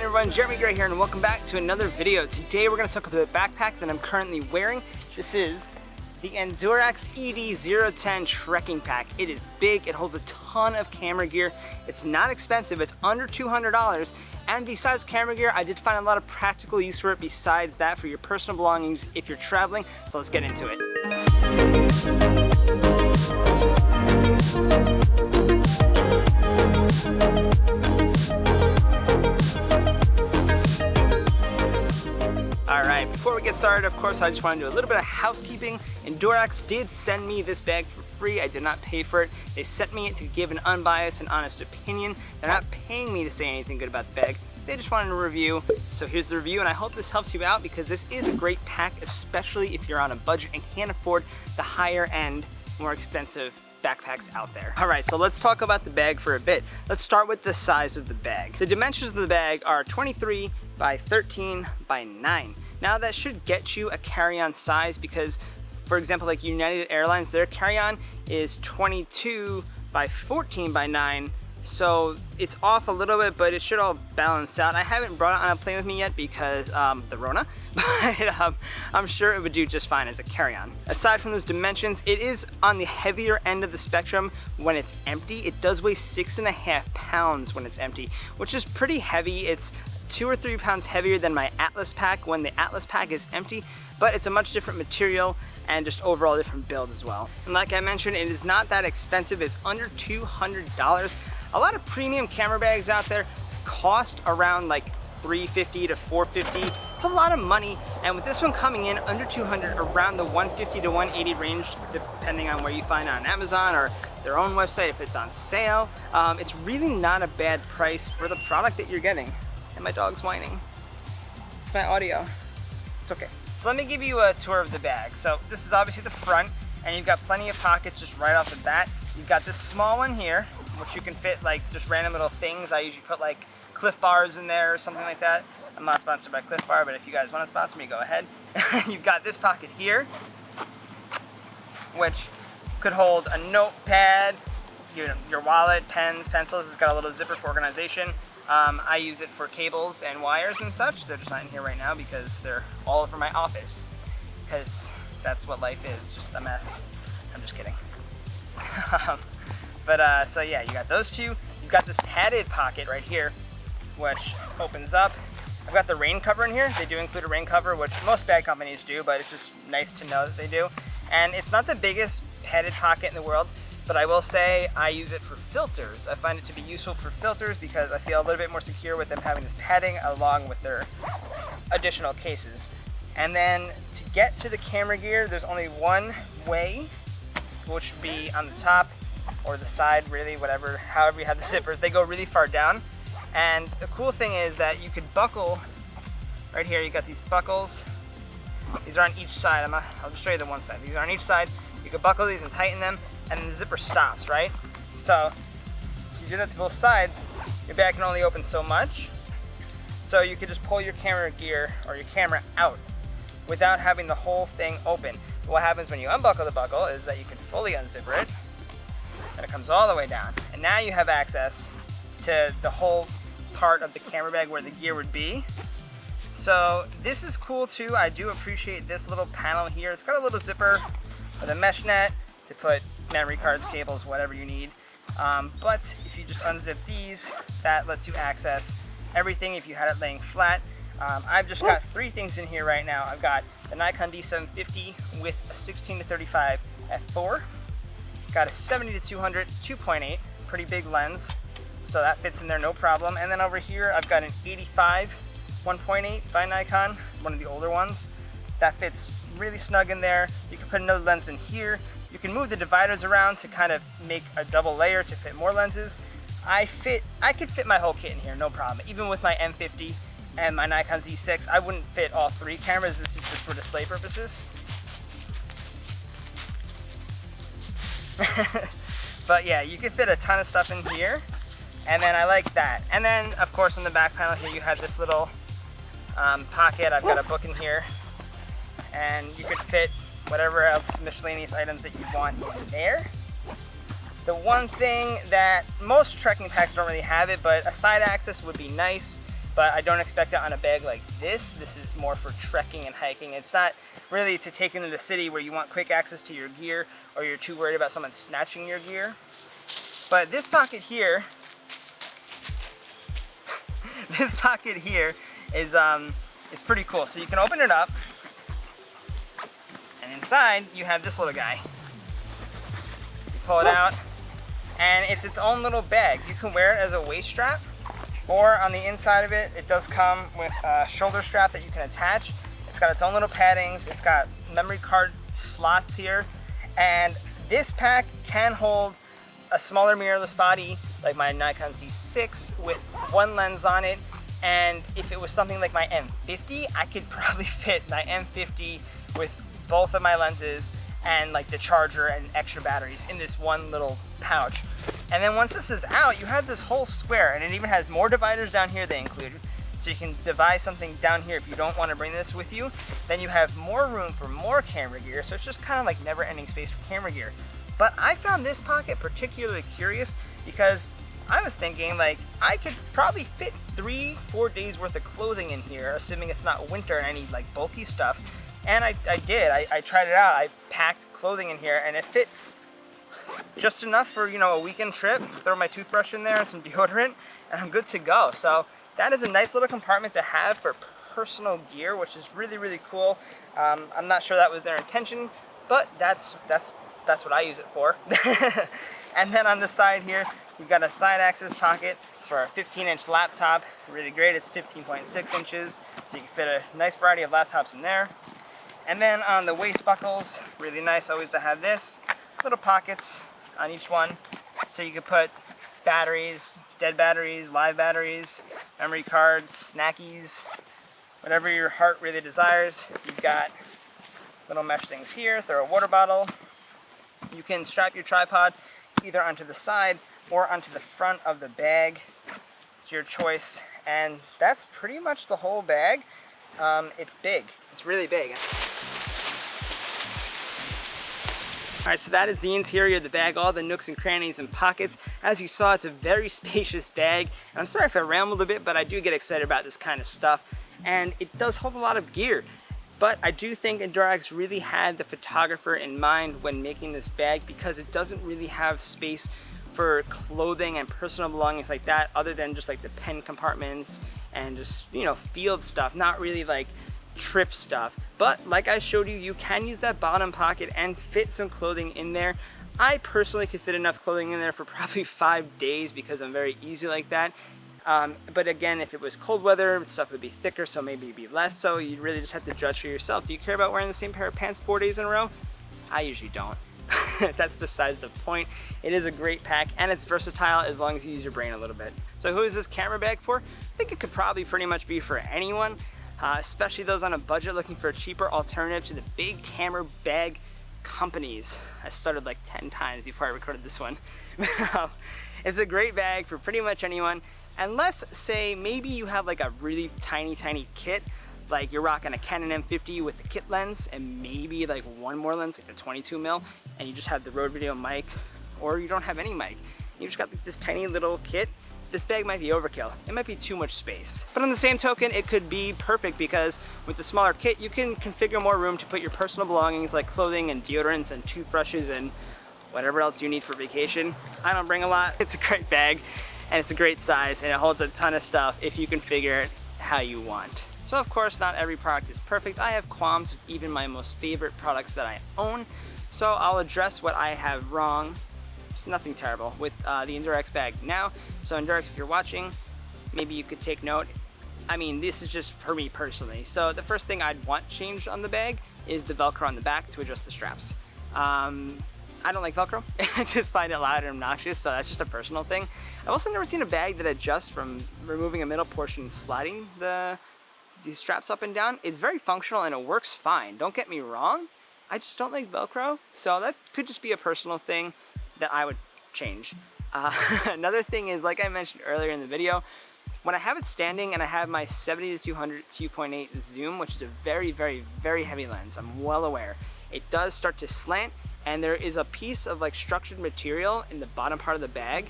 everyone, Jeremy Gray here, and welcome back to another video. Today we're going to talk about the backpack that I'm currently wearing. This is the Endurax ED 010 trekking pack. It is big, it holds a ton of camera gear. It's not expensive, it's under $200. And besides camera gear, I did find a lot of practical use for it besides that for your personal belongings if you're traveling. So let's get into it. Alright, before we get started, of course, I just want to do a little bit of housekeeping. Endurax did send me this bag for free. I did not pay for it. They sent me it to give an unbiased and honest opinion. They're not paying me to say anything good about the bag. They just wanted a review. So here's the review, and I hope this helps you out because this is a great pack, especially if you're on a budget and can't afford the higher end, more expensive backpacks out there. All right, so let's talk about the bag for a bit. Let's start with the size of the bag. The dimensions of the bag are 23 by 13 by 9. Now that should get you a carry-on size because, for example, like United Airlines, their carry-on is 22 by 14 by 9. So it's off a little bit, but it should all balance out. I haven't brought it on a plane with me yet because the Rona, but I'm sure it would do just fine as a carry-on. Aside from those dimensions, it is on the heavier end of the spectrum when it's empty. It does weigh 6.5 pounds when it's empty, which is pretty heavy. It's 2 or 3 pounds heavier than my Atlas pack when the Atlas pack is empty, but it's a much different material and just overall different build as well. And like I mentioned, it is not that expensive. It's under $200. A lot of premium camera bags out there cost around like $350 to $450. It's a lot of money, and with this one coming in under $200, around the $150 to $180 range, depending on where you find it on Amazon or their own website if it's on sale, it's really not a bad price for the product that you're getting. And my dog's whining. It's my audio. It's okay. So let me give you a tour of the bag. So this is obviously the front, and you've got plenty of pockets just right off the bat. You've got this small one here, which you can fit like just random little things. I usually put like Cliff Bars in there or something like that. I'm not sponsored by Cliff Bar, but if you guys want to sponsor me, go ahead. You've got this pocket here, which could hold a notepad, your wallet, pens, pencils. It's got a little zipper for organization. I use it for cables and wires and such. They're just not in here right now because they're all over my office, because that's what life is, just a mess. I'm just kidding. So yeah, you got those two. You've got this padded pocket right here, which opens up. I've got the rain cover in here. They do include a rain cover, which most bag companies do, but it's just nice to know that they do. And it's not the biggest padded pocket in the world, but I will say I use it for filters. I find it to be useful for filters because I feel a little bit more secure with them having this padding along with their additional cases. And then to get to the camera gear, there's only one way, which would be on the top or the side, really, whatever, however you have the zippers. They go really far down. And the cool thing is that you could buckle, right here, you got these buckles. These are on each side. I'll just show you the one side. These are on each side. You could buckle these and tighten them, and then the zipper stops, right? So if you do that to both sides, your bag can only open so much. So you could just pull your camera gear or your camera out without having the whole thing open. But what happens when you unbuckle the buckle is that you can fully unzipper it, and it comes all the way down. And now you have access to the whole part of the camera bag where the gear would be. So this is cool too. I do appreciate this little panel here. It's got a little zipper with a mesh net to put memory cards, cables, whatever you need. But if you just unzip these, that lets you access everything if you had it laying flat. I've just got 3 things in here right now. I've got the Nikon D750 with a 16 to 35 f4. Got a 70 to 200 2.8, pretty big lens, so that fits in there no problem. And then over here I've got an 85 1.8 by Nikon, one of the older ones. That fits really snug in there. You can put another lens in here. You can move the dividers around to kind of make a double layer to fit more lenses. I could fit my whole kit in here, no problem. Even with my M50 and my Nikon Z6, I wouldn't fit all 3 cameras. This is just for display purposes. But yeah, you can fit a ton of stuff in here, and then I like that. And then of course on the back panel here you have this little pocket. I've got a book in here, and you could fit whatever else miscellaneous items that you want in there. The one thing that most trekking packs don't really have it, but a side access would be nice. but I don't expect it on a bag like this. This is more for trekking and hiking. It's not really to take into the city where you want quick access to your gear or you're too worried about someone snatching your gear. But this pocket here, this pocket here is it's pretty cool. So you can open it up, and inside you have this little guy. You pull it out, and it's its own little bag. You can wear it as a waist strap, or on the inside of it, it does come with a shoulder strap that you can attach. It's got its own little paddings. It's got memory card slots here, and this pack can hold a smaller mirrorless body like my Nikon Z6 with one lens on it. And if it was something like my M50, I could probably fit my M50 with both of my lenses and like the charger and extra batteries in this one little pouch. And then once this is out, you have this whole square, and it even has more dividers down here they included. So you can divide something down here if you don't want to bring this with you. Then you have more room for more camera gear. So it's just kind of like never-ending space for camera gear. But I found this pocket particularly curious because I was thinking like I could probably fit 3-4 days worth of clothing in here, assuming it's not winter and I need like bulky stuff. And I did. I tried it out. I packed clothing in here and it fit just enough for, you know, a weekend trip. Throw my toothbrush in there and some deodorant and I'm good to go. So that is a nice little compartment to have for personal gear, which is really, really cool. I'm not sure that was their intention, but that's what I use it for. And then on the side here, you've got a side access pocket for a 15-inch laptop. Really great. It's 15.6 inches, so you can fit a nice variety of laptops in there. And then on the waist buckles, really nice always to have this. Little pockets on each one, so you can put batteries, dead batteries, live batteries, memory cards, snackies, whatever your heart really desires. You've got little mesh things here, throw a water bottle. You can strap your tripod either onto the side or onto the front of the bag. It's your choice. And that's pretty much the whole bag. It's big. It's really big. Alright, so that is the interior of the bag, all the nooks and crannies and pockets. As you saw, it's a very spacious bag. And I'm sorry if I rambled a bit, but I do get excited about this kind of stuff. And it does hold a lot of gear. But I do think Endurax really had the photographer in mind when making this bag, because it doesn't really have space for clothing and personal belongings like that, other than just like the pen compartments and just, you know, field stuff, not really like trip stuff. But like I showed you, you can use that bottom pocket and fit some clothing in there. I personally could fit enough clothing in there for probably 5 days because I'm very easy like that. But again, if it was cold weather, stuff would be thicker, so maybe it'd be less. So you really just have to judge for yourself. Do you care about wearing the same pair of pants 4 days in a row? I usually don't. That's besides the point. It is a great pack and it's versatile as long as you use your brain a little bit. So who is this camera bag for? I think it could probably pretty much be for anyone, especially those on a budget looking for a cheaper alternative to the big camera bag companies. I started like 10 times before I recorded this one. It's a great bag for pretty much anyone. Unless, say, maybe you have like a really tiny kit, like you're rocking a Canon M50 with the kit lens and maybe like one more lens, like the 22mm, and you just have the Rode Video mic, or you don't have any mic. You just got like this tiny little kit. This bag might be overkill. It might be too much space. But on the same token, it could be perfect because with the smaller kit, you can configure more room to put your personal belongings like clothing and deodorants and toothbrushes and whatever else you need for vacation. I don't bring a lot. It's a great bag. And it's a great size and it holds a ton of stuff if you configure it how you want. So of course, not every product is perfect. I have qualms with even my most favorite products that I own. So I'll address what I have wrong. It's nothing terrible with the Endurax bag now. So Endurax, if you're watching, maybe you could take note. I mean, this is just for me personally. So the first thing I'd want changed on the bag is the Velcro on the back to adjust the straps. I don't like Velcro. I just find it loud and obnoxious, so that's just a personal thing. I've also never seen a bag that adjusts from removing a middle portion and sliding these straps up and down. It's very functional and it works fine. Don't get me wrong. I just don't like Velcro, so that could just be a personal thing that I would change. Another thing is, like I mentioned earlier in the video, when I have it standing and I have my 70-200 2.8 zoom, which is a very heavy lens, I'm well aware, it does start to slant. And there is a piece of like structured material in the bottom part of the bag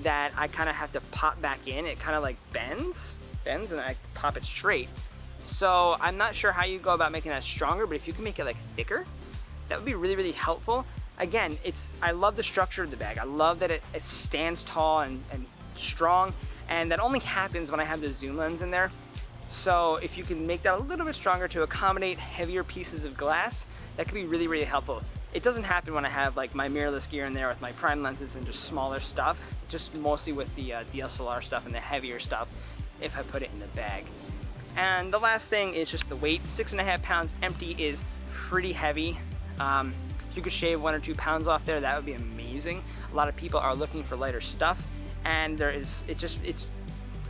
that I kind of have to pop back in. It kind of like bends. bends and I pop it straight. So I'm not sure how you go about making that stronger, but if you can make it like thicker, that would be really, really helpful. Again, I love the structure of the bag. I love that it stands tall and strong, and that only happens when I have the zoom lens in there. So if you can make that a little bit stronger to accommodate heavier pieces of glass, that could be really, really helpful. It doesn't happen when I have like my mirrorless gear in there with my prime lenses and just smaller stuff, just mostly with the DSLR stuff and the heavier stuff if I put it in the bag. And the last thing is just the weight. 6.5 pounds empty is pretty heavy. If you could shave 1 or 2 pounds off there, that would be amazing. A lot of people are looking for lighter stuff, and it's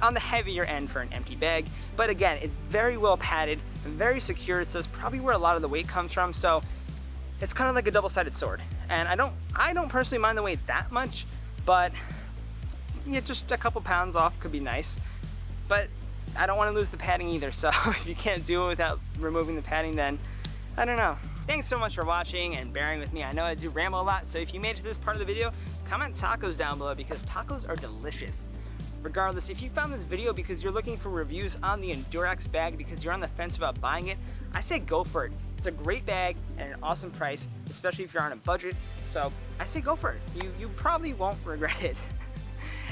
on the heavier end for an empty bag. But again, it's very well padded, very secure, so it's probably where a lot of the weight comes from. So it's kind of like a double-sided sword. And I don't personally mind the weight that much, but yeah, just a couple pounds off could be nice. But I don't want to lose the padding either, so if you can't do it without removing the padding, then I don't know. Thanks so much for watching and bearing with me. I know I do ramble a lot, so if you made it to this part of the video, comment tacos down below because tacos are delicious. Regardless, if you found this video because you're looking for reviews on the Endurax bag because you're on the fence about buying it, I say go for it. It's a great bag and an awesome price, especially if you're on a budget, so I say go for it. You probably won't regret it.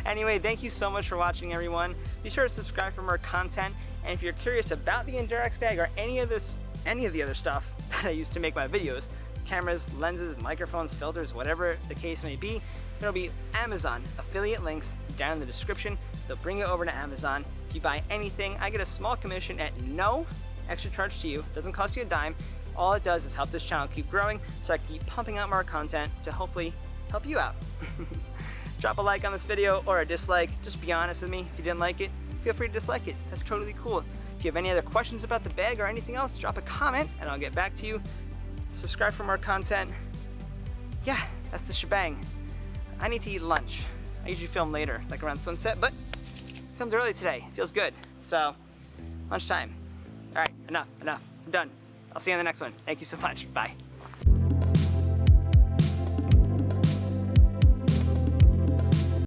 Anyway, thank you so much for watching, everyone. Be sure to subscribe for more content, and if you're curious about the Endurax bag or any of the other stuff that I use to make my videos, cameras, lenses, microphones, filters, whatever the case may be, there'll be Amazon affiliate links down in the description. They'll bring you over to Amazon. If you buy anything, I get a small commission at no extra charge to you. It doesn't cost you a dime. All it does is help this channel keep growing so I can keep pumping out more content to hopefully help you out. Drop a like on this video or a dislike. Just be honest with me. If you didn't like it, feel free to dislike it. That's totally cool. If you have any other questions about the bag or anything else, drop a comment and I'll get back to you. Subscribe for more content. Yeah, that's the shebang. I need to eat lunch. I usually film later, like around sunset, but filmed early today. Feels good. So, lunchtime. All right, enough. I'm done. I'll see you on the next one. Thank you so much. Bye.